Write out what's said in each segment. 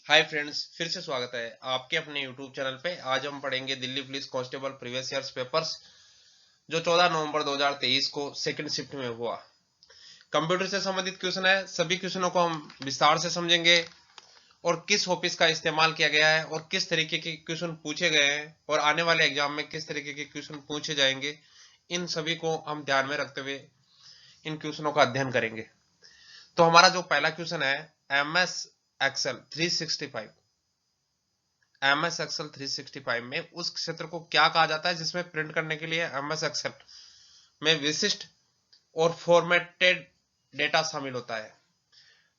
Hi friends, फिर से स्वागत है आपके अपने यूट्यूब चैनल पे। आज हम पढ़ेंगे Delhi police constable previous years papers जो 14 नवंबर 2023 को सेकंड शिफ्ट में हुआ। कंप्यूटर से संबंधित क्वेश्चन है। सभी क्वेश्चनों को हम विस्तार से समझेंगे और किस ऑफिस का इस्तेमाल किया गया है और किस तरीके के क्वेश्चन पूछे गए हैं और आने वाले एग्जाम में किस तरीके के क्वेश्चन पूछे जाएंगे, इन सभी को हम ध्यान में रखते हुए इन क्वेश्चनों का अध्ययन करेंगे। तो हमारा जो पहला क्वेश्चन है, MS एक्सेल 365। MS एक्सेल 365 में उस क्षेत्र को क्या कहा जाता है जिसमें प्रिंट करने के लिए MS एक्सेल में विशिष्ट और फॉर्मेटेड डेटा शामिल होता है।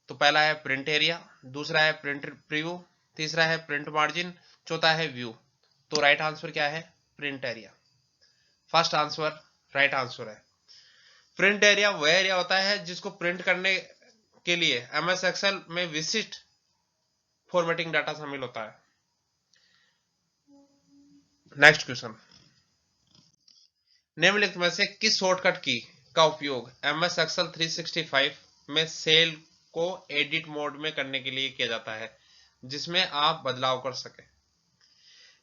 तो पहला है प्रिंट एरिया, दूसरा है प्रिंट प्रीव्यू, तीसरा है प्रिंट मार्जिन, चौथा है व्यू। तो राइट आंसर क्या है? Print area. First answer right answer है। प्रिंट एरिया वह एरिया होता है जिसको प्रिंट करने के लिए MS एक्सेल में विशिष्ट फॉर्मेटिंग डाटा शामिल होता है। नेक्स्ट क्वेश्चन, निम्नलिखित में से किस शॉर्टकट की का उपयोग MS एक्सेल 365 में सेल को एडिट मोड में करने के लिए किया जाता है जिसमें आप बदलाव कर सके?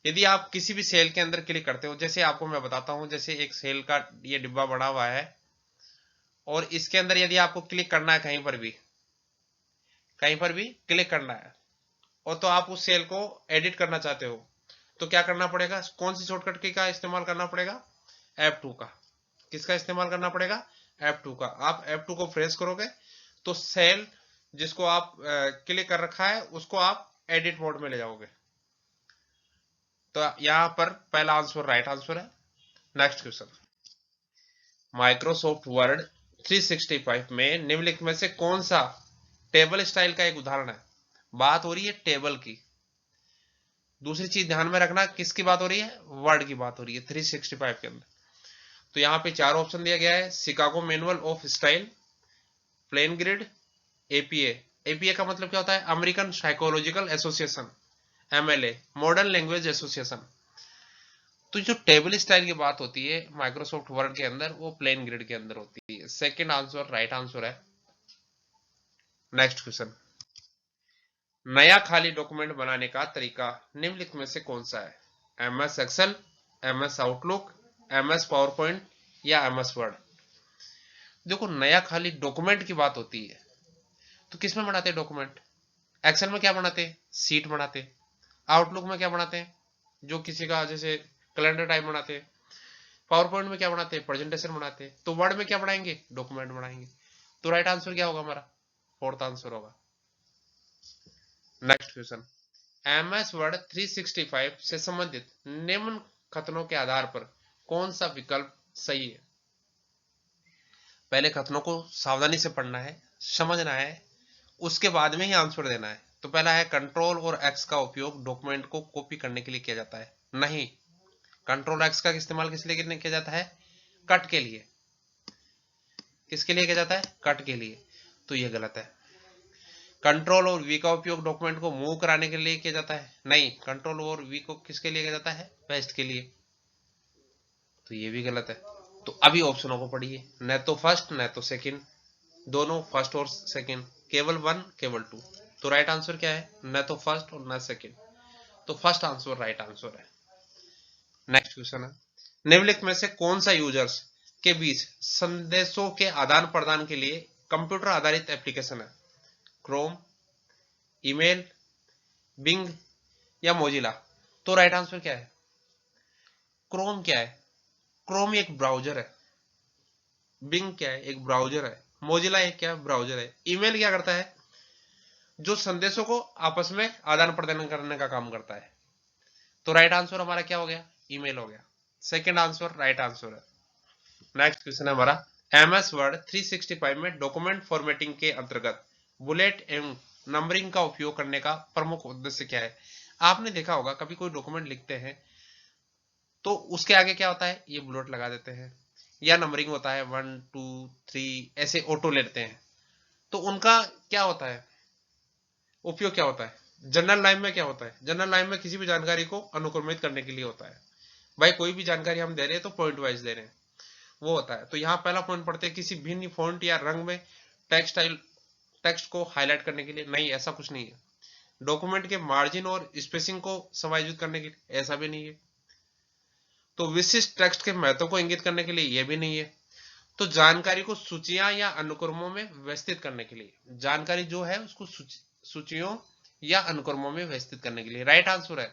यदि आप किसी भी सेल के अंदर क्लिक करते हो, जैसे आपको मैं बताता हूं, जैसे एक सेल का ये डिब्बा बना हुआ है और इसके अंदर यदि आपको क्लिक करना है कहीं पर भी क्लिक करना है और तो आप उस सेल को एडिट करना चाहते हो तो क्या करना पड़ेगा? कौन सी शॉर्टकट की का इस्तेमाल करना पड़ेगा? F2 का। किसका इस्तेमाल करना पड़ेगा? F2 का। आप F2 को प्रेस करोगे तो सेल जिसको आप क्लिक कर रखा है उसको आप एडिट मोड में ले जाओगे। तो यहां पर पहला आंसर राइट आंसर है। नेक्स्ट क्वेश्चन, माइक्रोसॉफ्ट वर्ड 365 में निम्नलिखित में से कौन सा टेबल स्टाइल का एक उदाहरण है? बात हो रही है टेबल की। दूसरी चीज ध्यान में रखना, किसकी बात हो रही है? वर्ड की बात हो रही है 365 के अंदर। तो यहाँ पे चार ऑप्शन दिया गया है: Chicago manual of style, plain grid, APA. APA का मतलब क्या होता है? American psychological association, MLA, modern language association. तो जो टेबल स्टाइल की बात होती है माइक्रोसॉफ्ट वर्ड के अंदर, वो प्लेन ग्रिड के अंदर होती है। सेकंड आंसर राइट आंसर है। नेक्स्ट क्वेश्चन, नया खाली डॉक्यूमेंट बनाने का तरीका निम्नलिखित में से कौन सा है? MS Excel, MS Outlook, MS PowerPoint या MS वर्ड? देखो, नया खाली डॉक्यूमेंट की बात होती है तो किसमें बनाते हैं डॉक्यूमेंट? एक्सेल में क्या बनाते हैं? सीट बनाते हैं। आउटलुक में क्या बनाते हैं? जो किसी का जैसे कैलेंडर टाइप बनाते हैं। पावर पॉइंट में क्या बनाते हैं? प्रेजेंटेशन बनाते हैं। तो वर्ड में क्या बनाएंगे? डॉक्यूमेंट बनाएंगे। तो राइट आंसर क्या होगा हमारा? फोर्थ आंसर होगा। नेक्स्ट क्वेश्चन, MS वर्ड 365 से संबंधित निम्न कथनों के आधार पर कौन सा विकल्प सही है? पहले कथनों को सावधानी से पढ़ना है, समझना है, उसके बाद में ही आंसर देना है। तो पहला है कंट्रोल और एक्स का उपयोग डॉक्यूमेंट को कॉपी करने के लिए किया जाता है। नहीं, कंट्रोल एक्स का इस्तेमाल किस लिए किया जाता है? कट के लिए। किसके लिए किया जाता है? कट के लिए। तो ये गलत है। कंट्रोल और वी का उपयोग डॉक्यूमेंट को मूव कराने के लिए किया जाता है। नहीं, कंट्रोल और वी को किसके लिए किया जाता है? पेस्ट के लिए। तो ये भी गलत है। तो अभी ऑप्शनों को पढ़िए, न तो फर्स्ट न तो सेकंड, दोनों फर्स्ट और सेकंड, केवल वन केवल टू। तो राइट आंसर क्या है? न तो फर्स्ट और न सेकंड। तो फर्स्ट आंसर राइट आंसर है। नेक्स्ट क्वेश्चन है, निम्नलिखित में से कौन सा यूजर्स के बीच संदेशों के आदान प्रदान के लिए कंप्यूटर आधारित एप्लीकेशन है? क्रोम, ईमेल, बिंग या मोजिला? तो राइट आंसर क्या है? क्रोम क्या है? क्रोम एक ब्राउजर है। बिंग क्या है? एक ब्राउजर है। मोजिला एक क्या ब्राउजर है। ईमेल क्या करता है? जो संदेशों को आपस में आदान प्रदान करने का काम करता है। तो राइट आंसर हमारा क्या हो गया? ईमेल हो गया। सेकंड आंसर राइट आंसर है। नेक्स्ट क्वेश्चन है हमारा, MS वर्ड 365 में डॉक्यूमेंट फॉर्मेटिंग के अंतर्गत बुलेट एवं नंबरिंग का उपयोग करने का प्रमुख उद्देश्य क्या है? आपने देखा होगा कभी कोई डॉक्यूमेंट लिखते हैं तो उसके आगे क्या होता है? ये बुलेट लगा देते हैं या नंबरिंग होता है 1 2 3 ऐसे ऑटो लेते हैं। तो उनका क्या होता है? उपयोग क्या होता है? जनरल लाइन में क्या होता है? जनरल लाइन में किसी भी जानकारी को अनुक्रमित करने के लिए होता है। भाई कोई भी जानकारी हम दे रहे हैं तो पॉइंट वाइज दे रहे हैं, वो होता है। तो यहाँ पहला पॉइंट पढ़ते हैं, किसी भिन्न फॉन्ट या रंग में टेक्स्ट को हाईलाइट करने के लिए। नहीं, ऐसा कुछ नहीं है। डॉक्यूमेंट के मार्जिन और स्पेसिंग को समायोजित करने के लिए, ऐसा भी नहीं है। तो विशिष्ट टेक्स्ट के महत्व को इंगित करने के लिए, यह भी नहीं है। तो जानकारी को सूचियां या अनुक्रमों में व्यवस्थित करने के लिए, जानकारी जो है उसको सूचियों या अनुक्रमों में व्यवस्थित करने के लिए। राइट आंसर है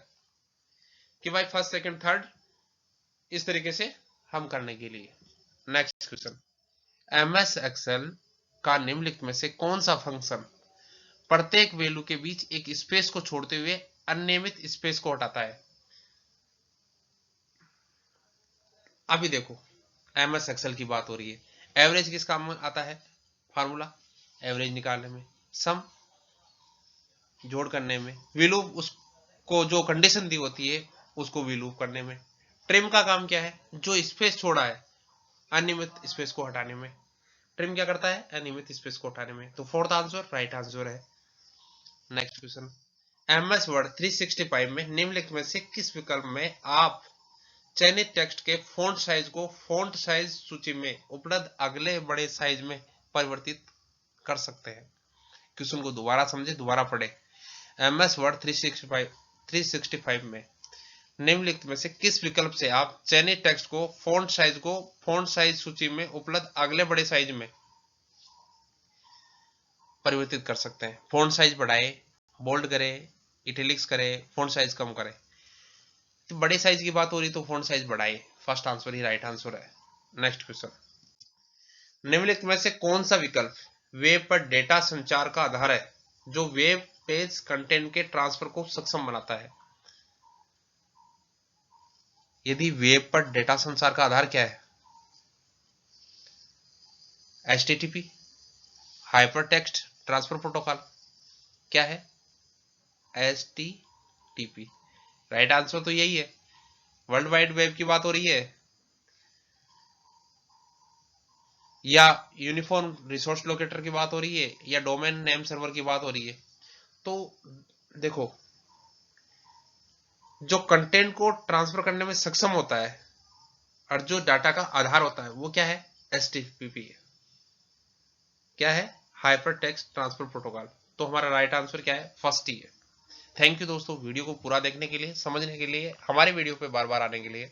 कि भाई फर्स्ट सेकंड थर्ड इस तरीके से हम करने के लिए। नेक्स्ट क्वेश्चन, एमएस एक्सेल का निम्नलिखित में से कौन सा फंक्शन प्रत्येक वैल्यू के बीच एक स्पेस को छोड़ते हुए अनियमित स्पेस को हटाता है? अभी देखो, एमएस एक्सेल की बात हो रही है। एवरेज किस काम में आता है? फार्मूला एवरेज निकालने में, सम जोड़ करने में, विलूप उसको जो कंडीशन दी होती है उसको विलूप करने में। ट्रिम का काम क्या है? जो स्पेस छोड़ा है अनियमित स्पेस को हटाने में। ट्रिम क्या करता है? अनियमित स्पेस को हटाने में। तो फोर्थ आंसर राइट आंसर है। नेक्स्ट क्वेश्चन, एमएस वर्ड 365 में निम्नलिखित में से किस विकल्प में आप चयनित टेक्स्ट के फॉन्ट साइज को फॉन्ट साइज सूची में उपलब्ध अगले बड़े साइज में परिवर्तित कर सकते हैं? क्वेश्चन को दोबारा समझे, दोबारा पढ़े। एमएस वर्ड 365 में निम्नलिखित में से किस विकल्प से आप चयनित टेक्स्ट को फॉन्ट साइज सूची में उपलब्ध अगले बड़े साइज में परिवर्तित कर सकते हैं? फॉन्ट साइज बढ़ाए, बोल्ड करे, इटैलिक्स करे, फॉन्ट साइज कम करे। तो बड़े साइज की बात हो रही तो फॉन्ट साइज बढ़ाए, फर्स्ट आंसर ही राइट आंसर है। नेक्स्ट क्वेश्चन, निम्नलिखित में से कौन सा विकल्प वेब पर डेटा संचार का आधार है जो वेब पेज कंटेंट के ट्रांसफर को सक्षम बनाता है? यदि वेब पर डेटा संचार का आधार क्या है? HTTP, हाइपरटेक्स्ट ट्रांसफर प्रोटोकॉल, क्या है? HTTP। राइट आंसर तो यही है। वर्ल्ड वाइड वेब की बात हो रही है या यूनिफॉर्म रिसोर्स लोकेटर की बात हो रही है या डोमेन नेम सर्वर की बात हो रही है? तो देखो, जो कंटेंट को ट्रांसफर करने में सक्षम होता है और जो डाटा का आधार होता है वो क्या है? HTTP है। क्या है? Hyper text transfer protocol. तो हमारा राइट आंसर क्या है? फर्स्ट ही है। थैंक यू दोस्तों, वीडियो को पूरा देखने के लिए, समझने के लिए, हमारे वीडियो पे बार बार आने के लिए।